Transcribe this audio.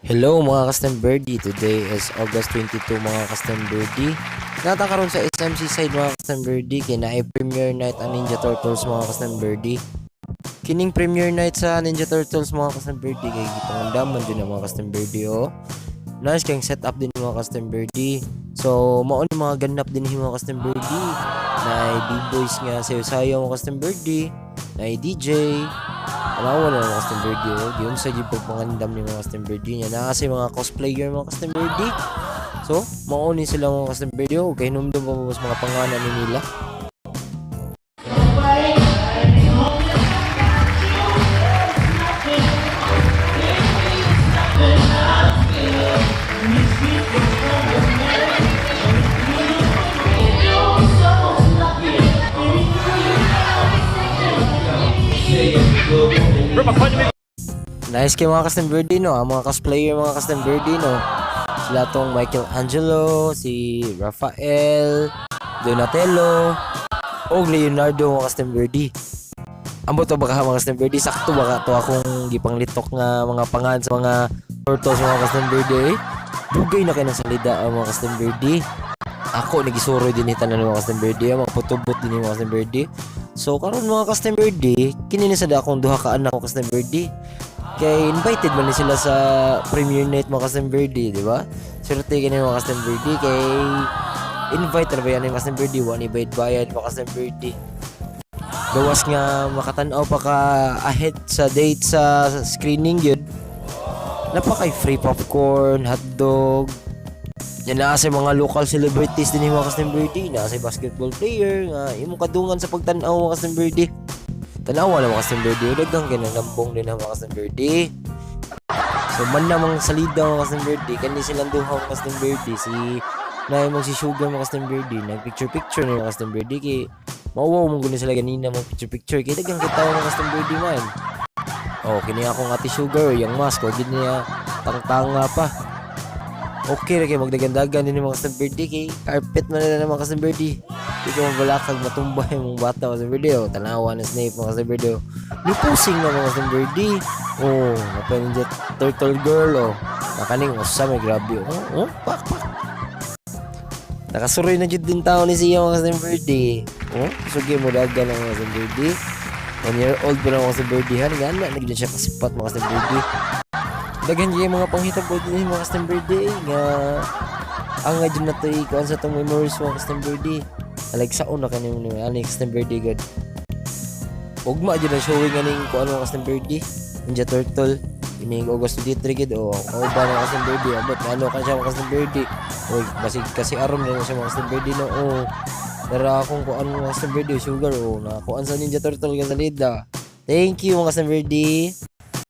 Hello mga custom birdie, today is August 22 mga custom birdie. Nata karon sa SMC side mga custom birdie kay naay premiere night ang Ninja Turtles mga custom birdie. Kining premiere night sa Ninja Turtles mga custom birdie kay gipangandaman din ang mga custom birdie oh. Nice kang setup din mga custom birdie. So mao ni mga ganap din mga custom birdie. Naay B-boys nga sayo-sayo mga custom birdie, naay DJ. Alawa na mga custom birdie oh. Diyon sa jibog pangandam ni mga custom birdie niya. Kasi mga cosplayer mga custom birdie. So, mauni sila mga custom birdie oh. Kaya numdum pa mas mga pangalan ni nila. Nice kay mga custom birdie no, ang mga cosplayer mga custom birdie no. Sila tong Michelangelo, si Rafael, Donatello, o Leonardo mga custom birdie. Ambot to baka mga custom birdie, sakto baka to akong gipanglitok nga mga pangan sa mga turtles mga custom birdie. Dugay na kay nang salida ang mga custom birdie. Ako nagisuro din ni tanan mga custom birdie, mga putubot din mga custom birdie. So karon mga custom birdie, kini ni sada akong duha ka anak mga custom birdie. Kay invited man ni sila sa premiere night mga custom birdie, di ba? Swerte kini mga custom birdie kay invite ra ba yan mga custom birdie, wani bayad mga custom birdie. Gawas nga makatan-aw pa ka ahead sa date sa screening yun. Napakay free popcorn, hotdog. Yan na sa mga local celebrities din mga custom birdie, na sa basketball player nga imong kadungan sa pagtan-aw mga custom birdie. Tanawa na mga custom birdie, dagang kinalambong din ang mga custom birdie. So man namang salida mga custom birdie, kani silang duha mga custom birdie, si na mo si Sugar mga custom birdie, nag-picture ni mga custom birdie kay mauwaw mong gunin sila ganina mga picture kay dagang kita mga custom birdie man. Oh, kini akong ate Sugar, yung mask ko gid niya tangtanga pa. Okay ra kay magdagandagan din mga custom birdie kay carpet man na mga custom birdie. Di ko mabalakag matumbay mong bata mga custom birdie oh. Tanawa na Snape mga custom birdie oh. Lipusing na mga custom birdie. Oh, napaninja turtle girl oh. Nakaning usa may grabe oh. Pak. Nakasuroy na jud din tao ni siya mga custom birdie. Oh, sugi mo dagan ang mga custom birdie. 1 year old pa na mga custom birdie han nga na nagdi siya kasipat mga custom birdie. Daghan gyud mga panghitabo din mga custom birdie nga ang nga dyan na to ikuan sa itong memories mga custom birdie. Alag saon na kanin ni ani custom birdie god. Ugma dyan na showing aning kuan mga custom birdie. Ninja Turtle ining August 23 gid o ba mga custom birdie abot ano ka siya mga custom birdie. Oy basig kasi aron na siya mga custom birdie no oh. Tara akong kuan mga custom birdie Sugar oh na kuan sa Ninja Turtle ga salida. Thank you mga custom birdie.